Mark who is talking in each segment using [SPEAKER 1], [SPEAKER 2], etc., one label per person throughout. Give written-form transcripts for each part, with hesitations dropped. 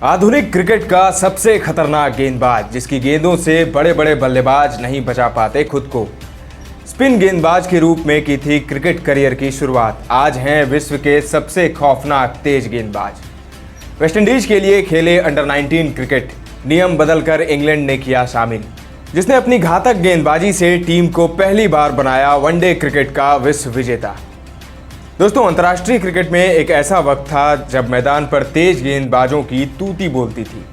[SPEAKER 1] आधुनिक क्रिकेट का सबसे खतरनाक गेंदबाज, जिसकी गेंदों से बड़े बड़े बल्लेबाज नहीं बचा पाते खुद को। स्पिन गेंदबाज के रूप में की थी क्रिकेट करियर की शुरुआत। आज हैं विश्व के सबसे खौफनाक तेज गेंदबाज। वेस्टइंडीज के लिए खेले अंडर 19 क्रिकेट, नियम बदलकर इंग्लैंड ने किया शामिल, जिसने अपनी घातक गेंदबाजी से टीम को पहली बार बनाया वनडे क्रिकेट का विश्व विजेता। दोस्तों, अंतर्राष्ट्रीय क्रिकेट में एक ऐसा वक्त था जब मैदान पर तेज गेंदबाजों की तूती बोलती थी।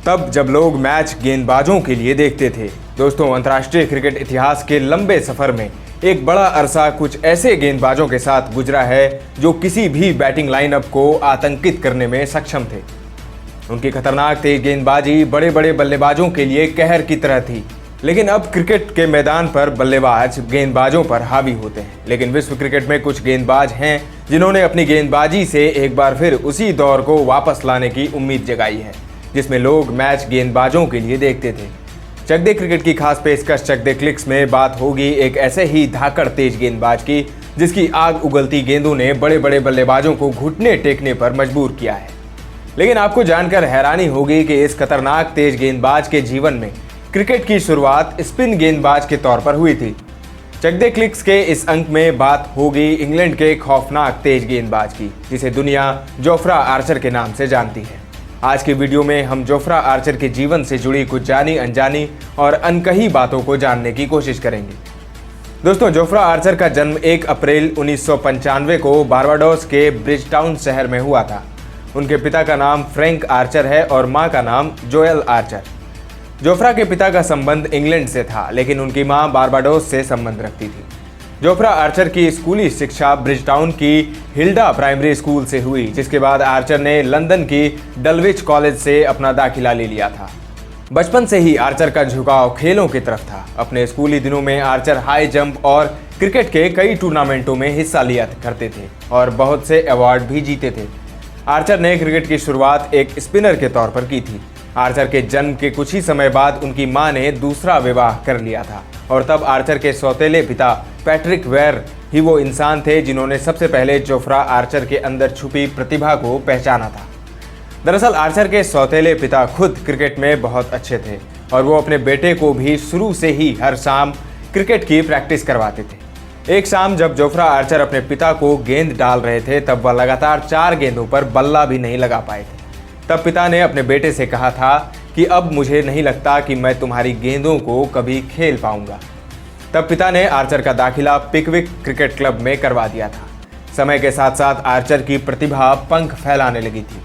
[SPEAKER 1] तब जब लोग मैच गेंदबाजों के लिए देखते थे। दोस्तों, अंतर्राष्ट्रीय क्रिकेट इतिहास के लंबे सफर में एक बड़ा अरसा कुछ ऐसे गेंदबाजों के साथ गुजरा है जो किसी भी बैटिंग लाइनअप को आतंकित करने में सक्षम थे। उनकी खतरनाक तेज गेंदबाजी बड़े बड़े बल्लेबाजों के लिए कहर की तरह थी। लेकिन अब क्रिकेट के मैदान पर बल्लेबाज गेंदबाजों पर हावी होते हैं। लेकिन विश्व क्रिकेट में कुछ गेंदबाज हैं जिन्होंने अपनी गेंदबाजी से एक बार फिर उसी दौर को वापस लाने की उम्मीद जगाई है जिसमें लोग मैच गेंदबाजों के लिए देखते थे। चक दे क्रिकेट की खास पेशकश चक दे क्लिक्स में बात होगी एक ऐसे ही धाकड़ तेज गेंदबाज की जिसकी आग उगलती गेंदों ने बड़े बड़े बल्लेबाजों को घुटने टेकने पर मजबूर किया है। लेकिन आपको जानकर हैरानी होगी कि इस खतरनाक तेज गेंदबाज के जीवन में क्रिकेट की शुरुआत स्पिन गेंदबाज के तौर पर हुई थी। चक दे क्लिक्स के इस अंक में बात होगी इंग्लैंड के खौफनाक तेज गेंदबाज की, जिसे दुनिया जोफ्रा आर्चर के नाम से जानती है। आज की वीडियो में हम जोफ्रा आर्चर के जीवन से जुड़ी कुछ जानी अनजानी और अनकही बातों को जानने की कोशिश करेंगे। दोस्तों, जोफ्रा आर्चर का जन्म 1 अप्रैल 1995 को बारबाडोस के ब्रिजटाउन शहर में हुआ था। उनके पिता का नाम फ्रैंक आर्चर है और मां का नाम जोएल आर्चर। जोफ्रा के पिता का संबंध इंग्लैंड से था, लेकिन उनकी मां बारबाडोस से संबंध रखती थी। जोफ्रा आर्चर की स्कूली शिक्षा ब्रिजटाउन की हिल्डा प्राइमरी स्कूल से हुई, जिसके बाद आर्चर ने लंदन की डलविच कॉलेज से अपना दाखिला ले लिया था। बचपन से ही आर्चर का झुकाव खेलों की तरफ था। अपने स्कूली दिनों में आर्चर हाई जंप और क्रिकेट के कई टूर्नामेंटों में हिस्सा लिया करते थे और बहुत से अवार्ड भी जीते थे। आर्चर ने क्रिकेट की शुरुआत एक स्पिनर के तौर पर की थी। आर्चर के जन्म के कुछ ही समय बाद उनकी मां ने दूसरा विवाह कर लिया था और तब आर्चर के सौतेले पिता पैट्रिक वेयर ही वो इंसान थे जिन्होंने सबसे पहले जोफ्रा आर्चर के अंदर छुपी प्रतिभा को पहचाना था। दरअसल आर्चर के सौतेले पिता खुद क्रिकेट में बहुत अच्छे थे और वो अपने बेटे को भी शुरू से ही हर शाम क्रिकेट की प्रैक्टिस करवाते थे। एक शाम जब जोफ्रा आर्चर अपने पिता को गेंद डाल रहे थे, तब वह लगातार 4 गेंदों पर बल्ला भी नहीं लगा पाए थे। तब पिता ने अपने बेटे से कहा था कि अब मुझे नहीं लगता कि मैं तुम्हारी गेंदों को कभी खेल पाऊंगा। तब पिता ने आर्चर का दाखिला पिकविक क्रिकेट क्लब में करवा दिया था। समय के साथ साथ आर्चर की प्रतिभा पंख फैलाने लगी थी।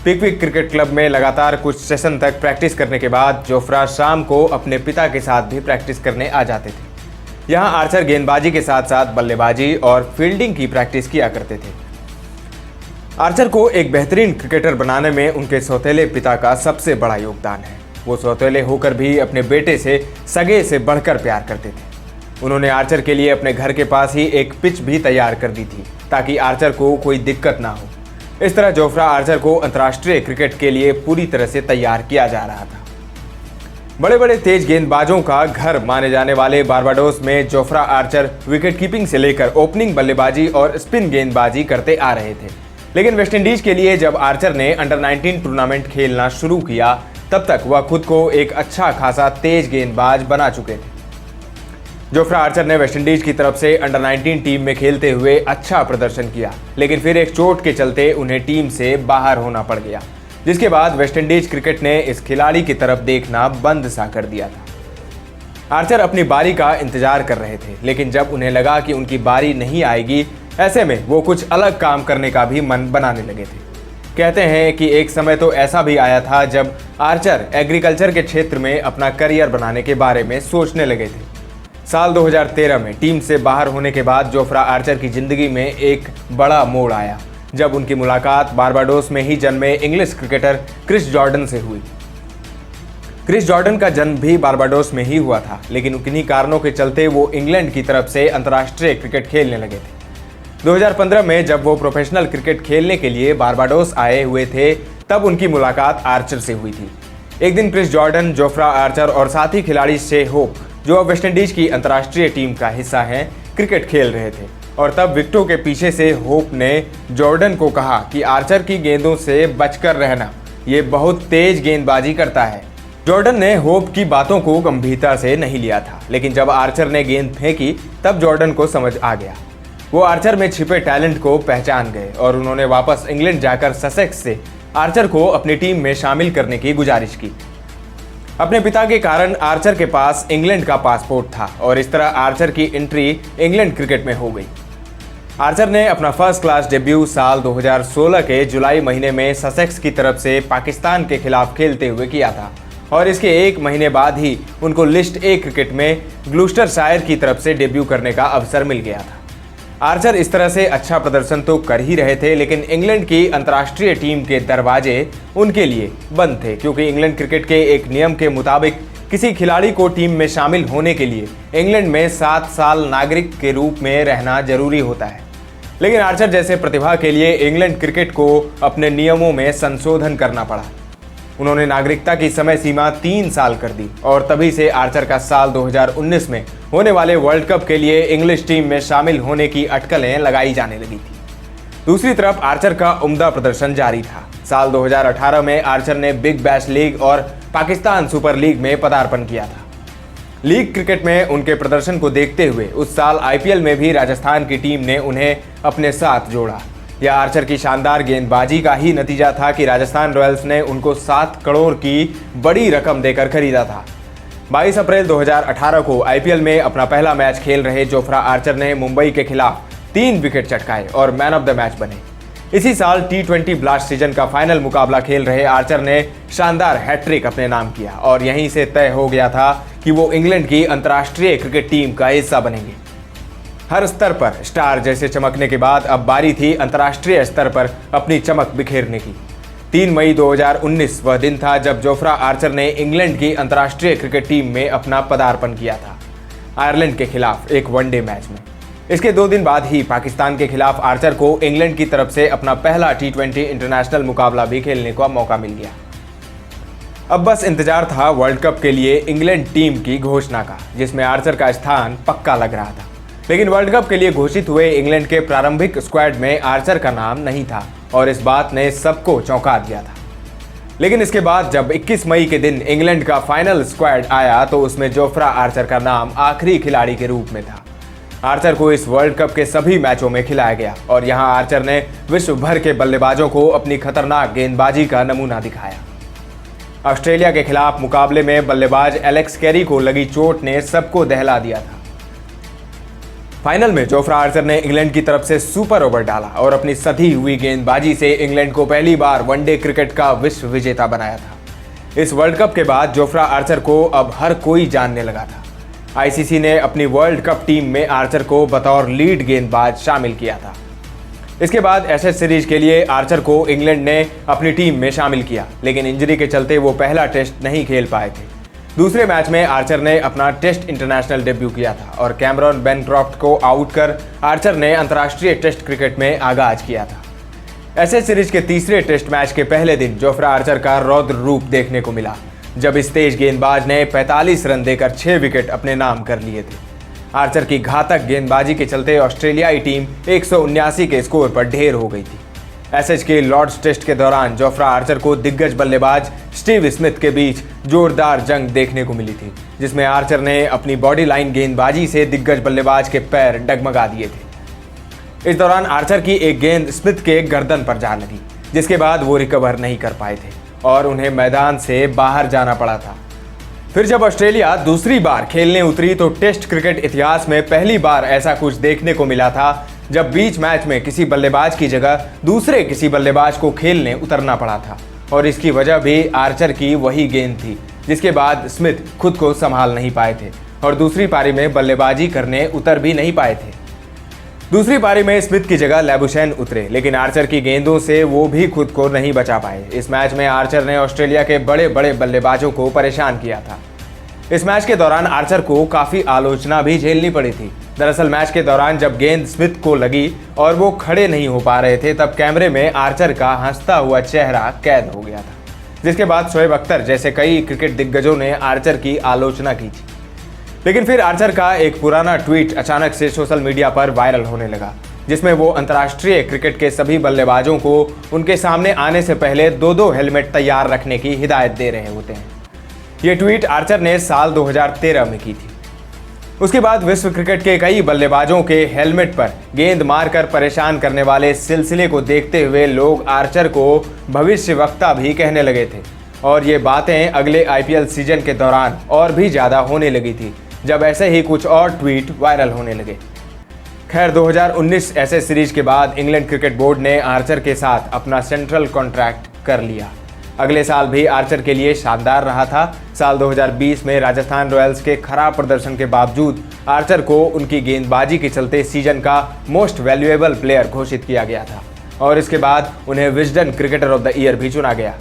[SPEAKER 1] पिकविक क्रिकेट क्लब में लगातार कुछ सेशन तक प्रैक्टिस करने के बाद जोफ्रा शाम को अपने पिता के साथ भी प्रैक्टिस करने आ जाते थे। यहाँ आर्चर गेंदबाजी के साथ साथ बल्लेबाजी और फील्डिंग की प्रैक्टिस किया करते थे। आर्चर को एक बेहतरीन क्रिकेटर बनाने में उनके सौतेले पिता का सबसे बड़ा योगदान है। वो सौतेले होकर भी अपने बेटे से सगे से बढ़कर प्यार करते थे। उन्होंने आर्चर के लिए अपने घर के पास ही एक पिच भी तैयार कर दी थी ताकि आर्चर को कोई दिक्कत ना हो। इस तरह जोफ्रा आर्चर को अंतर्राष्ट्रीय क्रिकेट के लिए पूरी तरह से तैयार किया जा रहा था। बड़े बड़े तेज गेंदबाजों का घर माने जाने वाले बारबाडोस में जोफ्रा आर्चर विकेट कीपिंग से लेकर ओपनिंग बल्लेबाजी और स्पिन गेंदबाजी करते आ रहे थे। लेकिन वेस्टइंडीज के लिए जब आर्चर ने अंडर 19 टूर्नामेंट खेलना शुरू किया, तब तक वह खुद को एक अच्छा खासा तेज गेंदबाज बना चुके थे। जोफ्रा आर्चर ने वेस्टइंडीज की तरफ से अंडर 19 टीम में खेलते हुए अच्छा प्रदर्शन किया, लेकिन फिर एक चोट के चलते उन्हें टीम से बाहर होना पड़ गया, जिसके बाद वेस्टइंडीज क्रिकेट ने इस खिलाड़ी की तरफ देखना बंद सा कर दिया था। आर्चर अपनी बारी का इंतजार कर रहे थे, लेकिन जब उन्हें लगा कि उनकी बारी नहीं आएगी, ऐसे में वो कुछ अलग काम करने का भी मन बनाने लगे थे। कहते हैं कि एक समय तो ऐसा भी आया था जब आर्चर एग्रीकल्चर के क्षेत्र में अपना करियर बनाने के बारे में सोचने लगे थे। साल 2013 में टीम से बाहर होने के बाद जोफ्रा आर्चर की जिंदगी में एक बड़ा मोड़ आया जब उनकी मुलाकात बारबाडोस में ही जन्मे इंग्लिश क्रिकेटर क्रिस जॉर्डन से हुई। क्रिस जॉर्डन का जन्म भी बारबाडोस में ही हुआ था, लेकिन किन्हीं कारणों के चलते वो इंग्लैंड की तरफ से अंतर्राष्ट्रीय क्रिकेट खेलने लगे थे। 2015 में जब वो प्रोफेशनल क्रिकेट खेलने के लिए बारबाडोस आए हुए थे, तब उनकी मुलाकात आर्चर से हुई थी। एक दिन क्रिस जॉर्डन, जोफ्रा आर्चर और साथी खिलाड़ी शे होप, जो अब वेस्टइंडीज की अंतर्राष्ट्रीय टीम का हिस्सा हैं, क्रिकेट खेल रहे थे और तब विकेटों के पीछे से होप ने जॉर्डन को कहा कि आर्चर की गेंदों से बचकर रहना, ये बहुत तेज गेंदबाजी करता है। जॉर्डन ने होप की बातों को गंभीरता से नहीं लिया था, लेकिन जब आर्चर ने गेंद फेंकी तब जॉर्डन को समझ आ गया। वो आर्चर में छिपे टैलेंट को पहचान गए और उन्होंने वापस इंग्लैंड जाकर ससेक्स से आर्चर को अपनी टीम में शामिल करने की गुजारिश की। अपने पिता के कारण आर्चर के पास इंग्लैंड का पासपोर्ट था और इस तरह आर्चर की एंट्री इंग्लैंड क्रिकेट में हो गई। आर्चर ने अपना फर्स्ट क्लास डेब्यू साल 2016 के जुलाई महीने में ससेक्स की तरफ से पाकिस्तान के खिलाफ खेलते हुए किया था और इसके एक महीने बाद ही उनको लिस्ट ए क्रिकेट में ग्लूस्टरशायर की तरफ से डेब्यू करने का अवसर मिल गया था। आर्चर इस तरह से अच्छा प्रदर्शन तो कर ही रहे थे, लेकिन इंग्लैंड की अंतर्राष्ट्रीय टीम के दरवाजे उनके लिए बंद थे, क्योंकि इंग्लैंड क्रिकेट के एक नियम के मुताबिक किसी खिलाड़ी को टीम में शामिल होने के लिए इंग्लैंड में 7 साल नागरिक के रूप में रहना जरूरी होता है। लेकिन आर्चर जैसे प्रतिभा के लिए इंग्लैंड क्रिकेट को अपने नियमों में संशोधन करना पड़ा। उन्होंने नागरिकता की समय सीमा 3 साल कर दी और तभी से आर्चर का साल 2019 में होने वाले वर्ल्ड कप के लिए इंग्लिश टीम में शामिल होने की अटकलें लगाई जाने लगी थी। दूसरी तरफ आर्चर का उम्दा प्रदर्शन जारी था। साल 2018 में आर्चर ने बिग बैश लीग और पाकिस्तान सुपर लीग में पदार्पण किया था। लीग क्रिकेट में उनके प्रदर्शन को देखते हुए उस साल आईपीएल में भी राजस्थान की टीम ने उन्हें अपने साथ जोड़ा। यह आर्चर की शानदार गेंदबाजी का ही नतीजा था कि राजस्थान रॉयल्स ने उनको 7 करोड़ की बड़ी रकम देकर खरीदा था। 22 अप्रैल 2018 को आईपीएल में अपना पहला मैच खेल रहे जोफ्रा आर्चर ने मुंबई के खिलाफ 3 विकेट चटकाए और मैन ऑफ द मैच बने। इसी साल T20 ब्लास्ट सीजन का फाइनल मुकाबला खेल रहे आर्चर ने शानदार हैट्रिक अपने नाम किया और यहीं से तय हो गया था कि वो इंग्लैंड की अंतर्राष्ट्रीय क्रिकेट टीम का हिस्सा बनेंगे। हर स्तर पर स्टार जैसे चमकने के बाद अब बारी थी अंतर्राष्ट्रीय स्तर पर अपनी चमक बिखेरने की। 3 मई 2019 वह दिन था जब जोफ्रा आर्चर ने इंग्लैंड की अंतर्राष्ट्रीय क्रिकेट टीम में अपना पदार्पण किया था, आयरलैंड के खिलाफ एक वनडे मैच में। इसके 2 दिन बाद ही पाकिस्तान के खिलाफ आर्चर को इंग्लैंड की तरफ से अपना पहला T20 इंटरनेशनल मुकाबला भी खेलने का मौका मिल गया। अब बस इंतजार था वर्ल्ड कप के लिए इंग्लैंड टीम की घोषणा का, जिसमें आर्चर का स्थान पक्का लग रहा था। लेकिन वर्ल्ड कप के लिए घोषित हुए इंग्लैंड के प्रारंभिक स्क्वाड में आर्चर का नाम नहीं था और इस बात ने सबको चौंका दिया था। लेकिन इसके बाद जब 21 मई के दिन इंग्लैंड का फाइनल स्क्वाड आया तो उसमें जोफ्रा आर्चर का नाम आखिरी खिलाड़ी के रूप में था। आर्चर को इस वर्ल्ड कप के सभी मैचों में खिलाया गया और यहां आर्चर ने विश्व भर के बल्लेबाजों को अपनी खतरनाक गेंदबाजी का नमूना दिखाया। ऑस्ट्रेलिया के खिलाफ मुकाबले में बल्लेबाज एलेक्स कैरी को लगी चोट ने सबको दहला दिया था। फाइनल में जोफ्रा आर्चर ने इंग्लैंड की तरफ से सुपर ओवर डाला और अपनी सधी हुई गेंदबाजी से इंग्लैंड को पहली बार वनडे क्रिकेट का विश्व विजेता बनाया था। इस वर्ल्ड कप के बाद जोफ्रा आर्चर को अब हर कोई जानने लगा था। आईसीसी ने अपनी वर्ल्ड कप टीम में आर्चर को बतौर लीड गेंदबाज शामिल किया था। इसके बाद एशेज सीरीज के लिए आर्चर को इंग्लैंड ने अपनी टीम में शामिल किया, लेकिन इंजरी के चलते वो पहला टेस्ट नहीं खेल पाए थे। दूसरे मैच में आर्चर ने अपना टेस्ट इंटरनेशनल डेब्यू किया था और कैमरॉन बेनक्रॉफ्ट को आउट कर आर्चर ने अंतर्राष्ट्रीय टेस्ट क्रिकेट में आगाज किया था। एशेज सीरीज के तीसरे टेस्ट मैच के पहले दिन जोफ्रा आर्चर का रौद्र रूप देखने को मिला, जब इस तेज गेंदबाज ने 45 रन देकर 6 विकेट अपने नाम कर लिए थे। आर्चर की घातक गेंदबाजी के चलते ऑस्ट्रेलियाई टीम 179 के स्कोर पर ढेर हो गई थी। एसएच के लॉर्ड्स टेस्ट के दौरान जोफ्रा आर्चर को दिग्गज बल्लेबाज स्टीव स्मिथ के बीच जोरदार जंग देखने को मिली थी, जिसमें आर्चर ने अपनी बॉडी लाइन गेंदबाजी से दिग्गज बल्लेबाज के पैर डगमगा दिए थे। इस दौरान आर्चर की एक गेंद स्मिथ के गर्दन पर जा लगी, जिसके बाद वो रिकवर नहीं कर पाए थे और उन्हें मैदान से बाहर जाना पड़ा था। फिर जब ऑस्ट्रेलिया दूसरी बार खेलने उतरी तो टेस्ट क्रिकेट इतिहास में पहली बार ऐसा कुछ देखने को मिला था जब बीच मैच में किसी बल्लेबाज की जगह दूसरे किसी बल्लेबाज को खेलने उतरना पड़ा था, और इसकी वजह भी आर्चर की वही गेंद थी, जिसके बाद स्मिथ खुद को संभाल नहीं पाए थे और दूसरी पारी में बल्लेबाजी करने उतर भी नहीं पाए थे। दूसरी पारी में स्मिथ की जगह लैबुशैन उतरे, लेकिन आर्चर की गेंदों से वो भी खुद को नहीं बचा पाए। इस मैच में आर्चर ने ऑस्ट्रेलिया के बड़े बड़े बल्लेबाजों को परेशान किया था। इस मैच के दौरान आर्चर को काफ़ी आलोचना भी झेलनी पड़ी थी। दरअसल मैच के दौरान जब गेंद स्मिथ को लगी और वो खड़े नहीं हो पा रहे थे, तब कैमरे में आर्चर का हंसता हुआ चेहरा कैद हो गया था, जिसके बाद शोएब अख्तर जैसे कई क्रिकेट दिग्गजों ने आर्चर की आलोचना की थी। लेकिन फिर आर्चर का एक पुराना ट्वीट अचानक से सोशल मीडिया पर वायरल होने लगा। जिसमें वो अंतर्राष्ट्रीय क्रिकेट के सभी बल्लेबाजों को उनके सामने आने से पहले 2-2 हेलमेट तैयार रखने की हिदायत दे रहे होते हैं। ये ट्वीट आर्चर ने साल 2013 में की थी। उसके बाद विश्व क्रिकेट के कई बल्लेबाजों के हेलमेट पर गेंद मारकर परेशान करने वाले सिलसिले को देखते हुए लोग आर्चर को भविष्यवक्ता भी कहने लगे थे और ये बातें अगले आईपीएल सीजन के दौरान और भी ज़्यादा होने लगी थी जब ऐसे ही कुछ और ट्वीट वायरल होने लगे। खैर 2019 ऐसे सीरीज के बाद इंग्लैंड क्रिकेट बोर्ड ने आर्चर के साथ अपना सेंट्रल कॉन्ट्रैक्ट कर लिया। अगले साल भी आर्चर के लिए शानदार रहा था। साल 2020 में राजस्थान रॉयल्स के खराब प्रदर्शन के बावजूद आर्चर को उनकी गेंदबाजी के चलते सीजन का मोस्ट वैल्यूएबल प्लेयर घोषित किया गया था और इसके बाद उन्हें Wisden cricketer of the year भी चुना गया।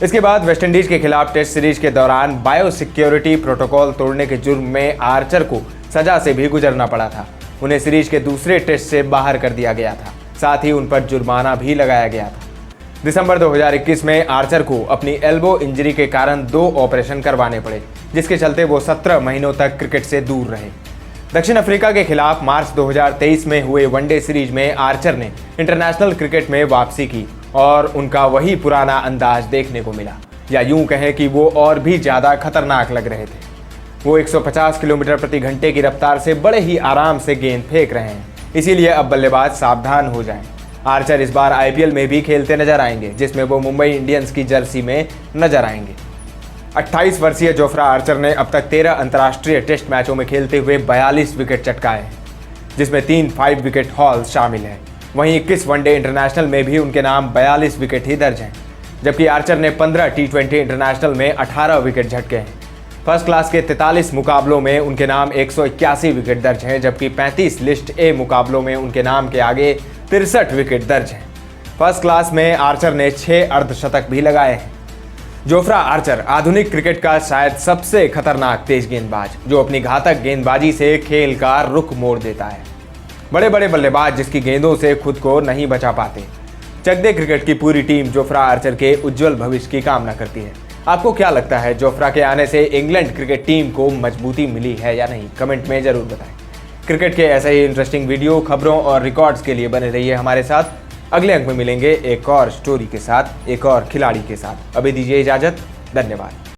[SPEAKER 1] इसके बाद वेस्टइंडीज के खिलाफ टेस्ट सीरीज के दौरान बायोसिक्योरिटी प्रोटोकॉल तोड़ने के जुर्म में आर्चर को सजा से भी गुजरना पड़ा था। उन्हें सीरीज के दूसरे टेस्ट से बाहर कर दिया गया था, साथ ही उन पर जुर्माना भी लगाया गया था। दिसंबर 2021 में आर्चर को अपनी एल्बो इंजरी के कारण 2 ऑपरेशन करवाने पड़े, जिसके चलते वो 17 महीनों तक क्रिकेट से दूर रहे। दक्षिण अफ्रीका के खिलाफ मार्च 2023 में हुए वनडे सीरीज में आर्चर ने इंटरनेशनल क्रिकेट में वापसी की और उनका वही पुराना अंदाज देखने को मिला, या यूं कहें कि वो और भी ज़्यादा खतरनाक लग रहे थे। वो 150 किलोमीटर प्रति घंटे की रफ्तार से बड़े ही आराम से गेंद फेंक रहे हैं, इसीलिए अब बल्लेबाज सावधान हो जाएं। आर्चर इस बार आईपीएल में भी खेलते नजर आएंगे, जिसमें वो मुंबई इंडियंस की जर्सी में नजर आएंगे। 28 वर्षीय जोफ्रा आर्चर ने अब तक 13 अंतर्राष्ट्रीय टेस्ट मैचों में खेलते हुए 42 विकेट चटकाए हैं, जिसमें 3 5 विकेट हॉल शामिल हैं। वहीं 21 वनडे इंटरनेशनल में भी उनके नाम 42 विकेट ही दर्ज हैं, जबकि आर्चर ने 15 T20 इंटरनेशनल में 18 विकेट झटके हैं। फर्स्ट क्लास के 43 मुकाबलों में उनके नाम 181 विकेट दर्ज हैं, जबकि 35 लिस्ट ए मुकाबलों में उनके नाम के आगे 63 विकेट दर्ज हैं। फर्स्ट क्लास में आर्चर ने 6 अर्धशतक भी लगाए हैं। जोफ्रा आर्चर आधुनिक क्रिकेट का शायद सबसे खतरनाक तेज गेंदबाज, जो अपनी घातक गेंदबाजी से खेल का रुख मोड़ देता है। बड़े बड़े बल्लेबाज जिसकी गेंदों से खुद को नहीं बचा पाते। चकदे क्रिकेट की पूरी टीम जोफ्रा आर्चर के उज्जवल भविष्य की कामना करती है। आपको क्या लगता है, जोफ्रा के आने से इंग्लैंड क्रिकेट टीम को मजबूती मिली है या नहीं? कमेंट में जरूर बताएं। क्रिकेट के ऐसे ही इंटरेस्टिंग वीडियो, खबरों और रिकॉर्ड्स के लिए बने रहिए हमारे साथ। अगले अंक में मिलेंगे एक और स्टोरी के साथ, एक और खिलाड़ी के साथ। अभी दीजिए इजाजत। धन्यवाद।